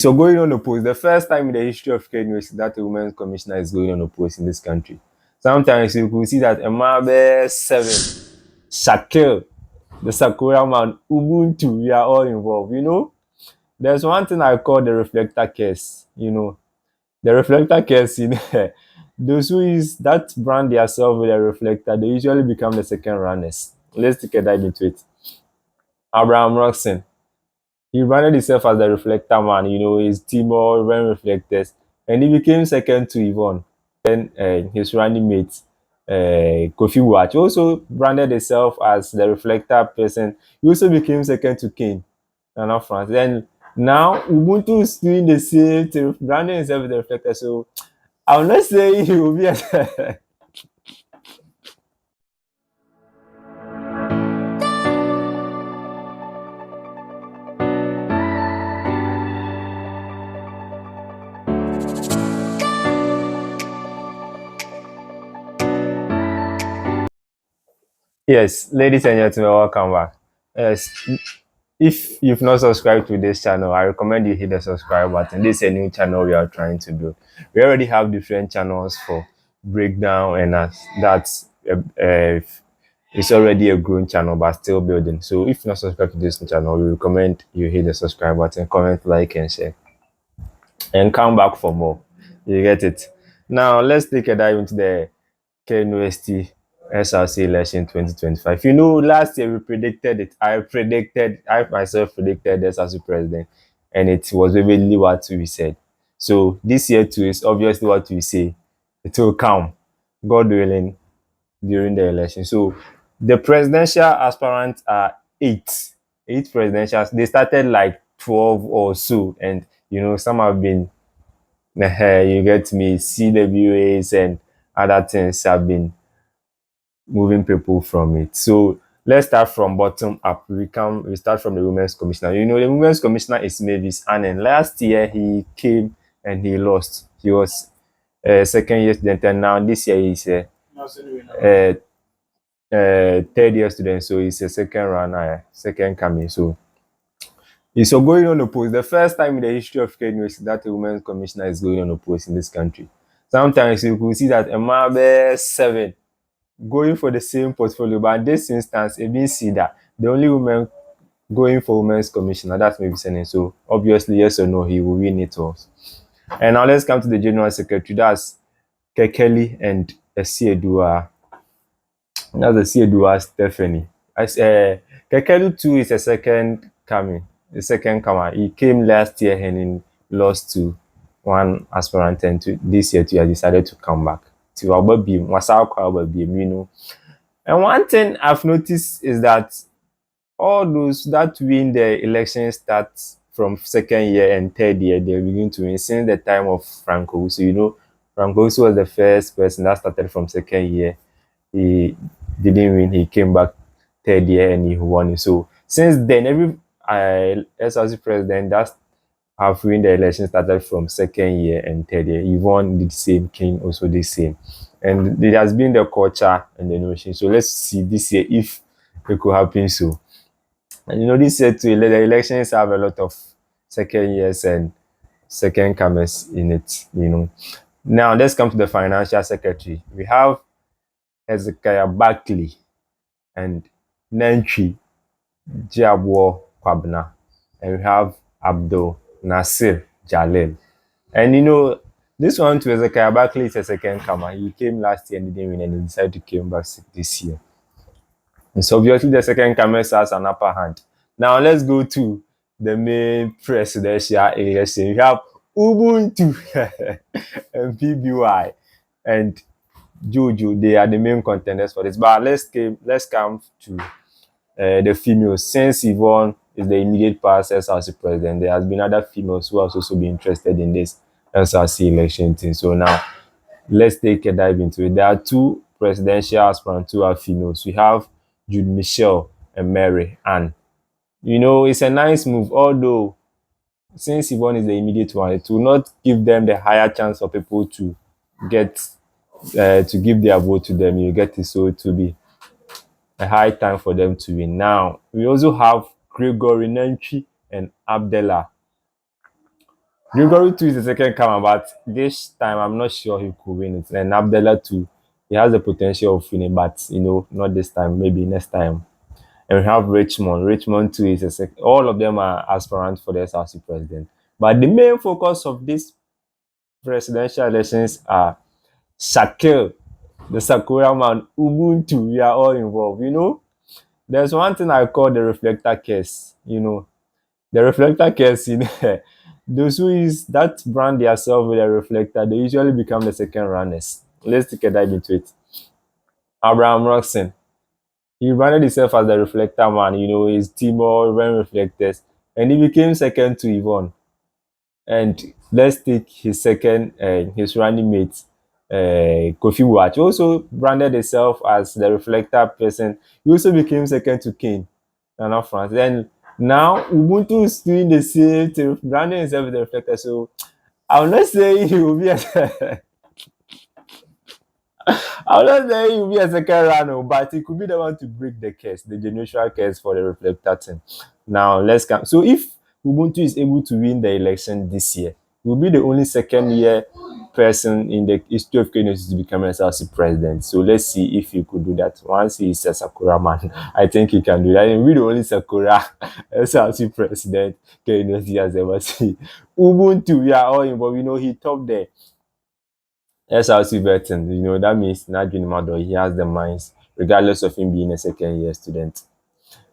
So going on a post, the first time in the history of Knust that a women's commissioner is going on a post in this country. Sometimes you could see that Emabe 7, Shakil, the Sakura man, Ubuntu, we are all involved. There's one thing I call the reflector case. The reflector case in those who use that brand themselves with a reflector, they usually become the second runners. Let's take a dive into it. Abraham Roxon, he branded himself as the reflector man, his team all ran reflectors, and he became second to Yvonne. Then his running mate, Kofi Watch, also branded himself as the reflector person. He also became second to Kane, Nana France. Then now Ubuntu is doing the same thing, branding himself as the reflector. So I'm not saying he will be a Yes, ladies and gentlemen, welcome back. Yes, if you've not subscribed to this channel, I recommend you hit the subscribe button. This is a new channel we are trying to build. We already have different channels for breakdown, and that's it's already a growing channel, but still building. So if you're not subscribed to this channel, we recommend you hit the subscribe button, comment, like, and share, and come back for more. You get it. Now let's take a dive into the KNUST SRC election 2025. Last year we predicted it. I myself predicted SRC president, and it was vividly what we said. So this year too is obviously what we say. It will come, God willing, during the election. So the presidential aspirants are eight presidentials. They started like 12 or so, and some have been you get me, CWAs and other things have been moving people from it. So let's start from bottom up. We start from the women's commissioner. The women's commissioner is Mavis Annan. Last year he came and he lost. He was a second year student, and now this year he's a third year student. So he's a second runner, second coming. So he's going on a post. The first time in the history of Kenya that a women's commissioner is going on a post in this country. Sometimes you could see that Emabe 7 going for the same portfolio, but in this instance, it means see that the only woman going for women's commissioner, that's maybe saying. So obviously, yes or no, he will win it all. And now let's come to the general secretary. That's Kekeli and Esiedua. That's Esiedua Stephanie. As Kekeli too is a second coming. The second comer. He came last year and he lost to one aspirant, and this year too, he has decided to come back. To our baby, And one thing I've noticed is that all those that win the election start from second year and third year, they begin to win since the time of Franco. So Franco was the first person that started from second year. He didn't win, he came back third year and he won it. So since then, every SRC president that have win the election started from second year and third year. Yvonne did the same, King also the same. And it has been the culture and the notion. So let's see this year if it could happen so. And this year too, the elections have a lot of second years and second comers in it. Now let's come to the financial secretary. We have Hezekiah Barkley and Nantwi Jiabwo Kwabna. And we have Abdul Nasir Jalil. And this one to Hezekiah Barkley is a second comer. He came last year and didn't win, and he decided to come back this year. And so obviously the second comer has an upper hand. Now let's go to the main presidential election. We have Ubuntu and PBY and Jojo. They are the main contenders for this. But let's come to the females. Since Yvonne is the immediate past SRC president, there has been other females who have also been interested in this SRC election thing. So now let's take a dive into it. There are two presidential aspirants who are females. We have Jude Michelle and Mary Ann. It's a nice move, although since Yvonne is the immediate one, it will not give them the higher chance for people to get to give their vote to them. You get it, so it will be a high time for them to win. Now we also have Gregory Nantwi and Abdallah Gregory too is the second comer, but this time I'm not sure he could win it. And Abdullah too, he has the potential of winning, but not this time. Maybe next time. And we have Richmond. Richmond too is a all of them are aspirants for the SRC president. But the main focus of these presidential elections are Shakil, the Sakura man, Ubuntu. We are all involved. There's one thing I call the reflector case. The reflector case in those who use that brand themselves with a reflector, they usually become the second runners. Let's take a dive into it. Abraham Roxon, he branded himself as the reflector man, his team all ran reflectors, and he became second to Yvonne. And let's take his running mate, Kofi Watch, also branded himself as the reflector person. He also became second to Kane, Nana France. Then now Ubuntu is doing the same thing, branding himself as the reflector. So I'm not saying he will be a I'm not saying he will be a second runner, but he could be the one to break the curse, the generational curse for the reflector team. Now let's come. So if Ubuntu is able to win the election this year, he will be the only second year person in the history of Kenya to become SRC president. So let's see if he could do that. Once he is a Sakura man, I think he can do that. And we the only Sakura SRC president Kenya has ever seen. Ubuntu, we are all involved. He topped the SRC veteran. That means Najun Mado, he has the minds, regardless of him being a second year student.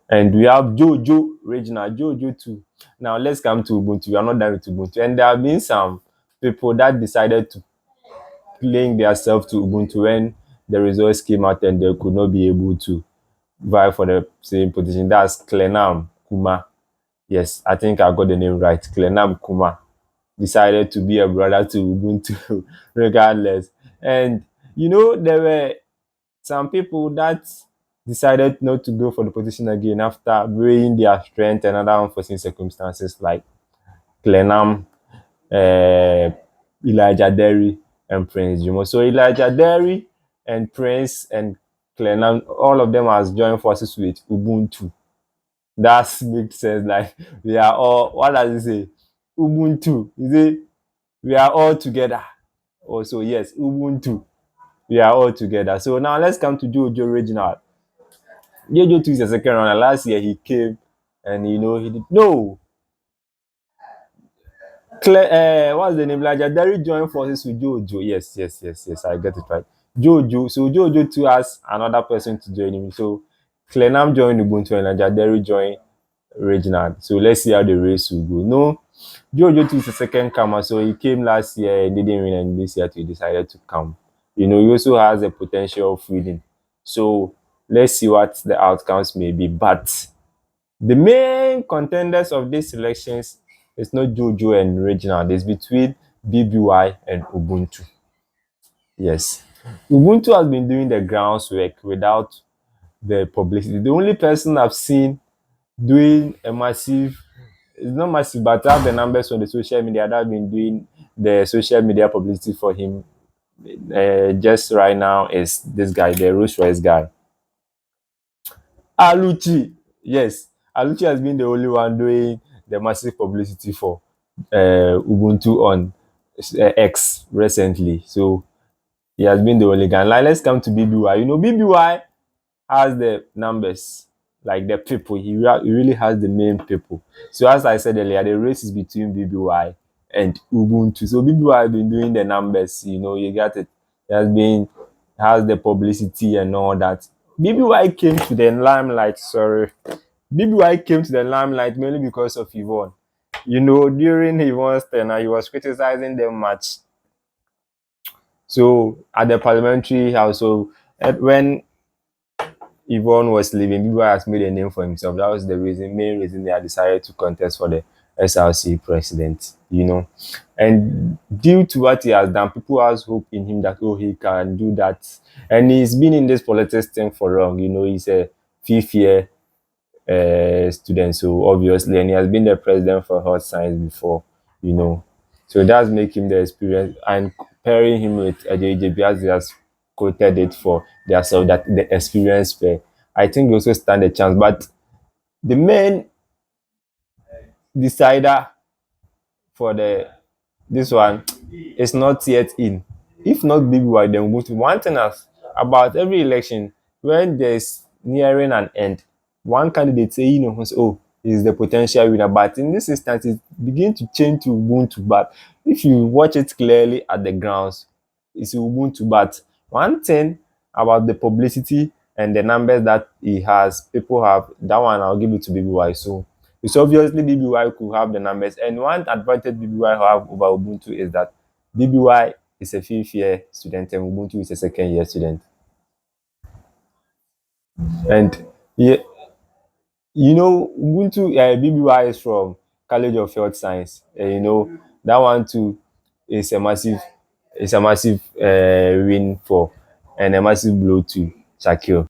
And we have Jojo Regional, Jojo too. Now let's come to Ubuntu. We are not done with Ubuntu. And there have been some people that decided to link themselves to Ubuntu when the results came out and they could not be able to vie for the same position. That's Klenam Kuma. Yes, I think I got the name right. Klenam Kuma decided to be a brother to Ubuntu regardless. And there were some people that decided not to go for the position again after weighing their strength and other unforeseen circumstances like Klenam, uh, Elijah Derry, and Prince Jumo. So Elijah Derry and Prince and Klenam, all of them has joined forces with Ubuntu. That makes sense. Like we are all, what does it say? Ubuntu. Is it we are all together? Also, yes, Ubuntu. We are all together. So now let's come to Jojo Original. Jojo took the second round. And last year he came and he did no. What's the name? Like Derry joined forces with Jojo. Yes, yes, yes, yes. I get it right. Jojo. So Jojo too has another person to join him. So Clenam joined Ubuntu and Derry joined Reginald. So let's see how the race will go. No, Jojo too is the second comer. So he came last year and didn't win, and this year he decided to come. He also has the potential of winning. So let's see what the outcomes may be. But the main contenders of these elections is not Jojo and Reginald. It's between BBY and Ubuntu. Yes. Ubuntu has been doing the groundwork without the publicity. The only person I've seen doing a massive, it's not massive, but I have the numbers on the social media that have been doing the social media publicity for him just right now is this guy, the Rolls Royce guy. Aluchi, yes, Aluchi has been the only one doing the massive publicity for Ubuntu on X recently. So he has been the only guy. Like, let's come to BBY. BBY has the numbers, like the people. He really has the main people. So as I said earlier, the race is between BBY and Ubuntu. So BBY has been doing the numbers. You got it. He has the publicity and all that. BBY came to the limelight. Sorry, BBY came to the limelight mainly because of Yvonne. During Yvonne's tenure, he was criticizing them much. So at the parliamentary house, so when Yvonne was leaving, BBY has made a name for himself. That was the main reason they had decided to contest for the SRC president. And due to what he has done, people has hope in him that he can do that. And he's been in this politics thing for long. He's a fifth year student, so obviously, and he has been the president for hot science before. So that's making him the experience, and pairing him with AJB as he has quoted it for themselves that the experience pair. I think they also stand a chance, but the main decider for the this one is not yet in. If not BBY, then Ubuntu. One thing as about every election, when there's nearing an end, one candidate say, oh, is the potential winner. But in this instance, it begin to change to Ubuntu. But if you watch it clearly at the grounds, it's Ubuntu. But one thing about the publicity and the numbers that he has, people have, that one I'll give it to BBY. So it's obviously BBY could have the numbers. And one advantage BBY have over Ubuntu is that BBY is a fifth year student and Ubuntu is a second year student. And yeah, Ubuntu BBY is from College of Health Science. And that one too is a massive win for and a massive blow to Shakir.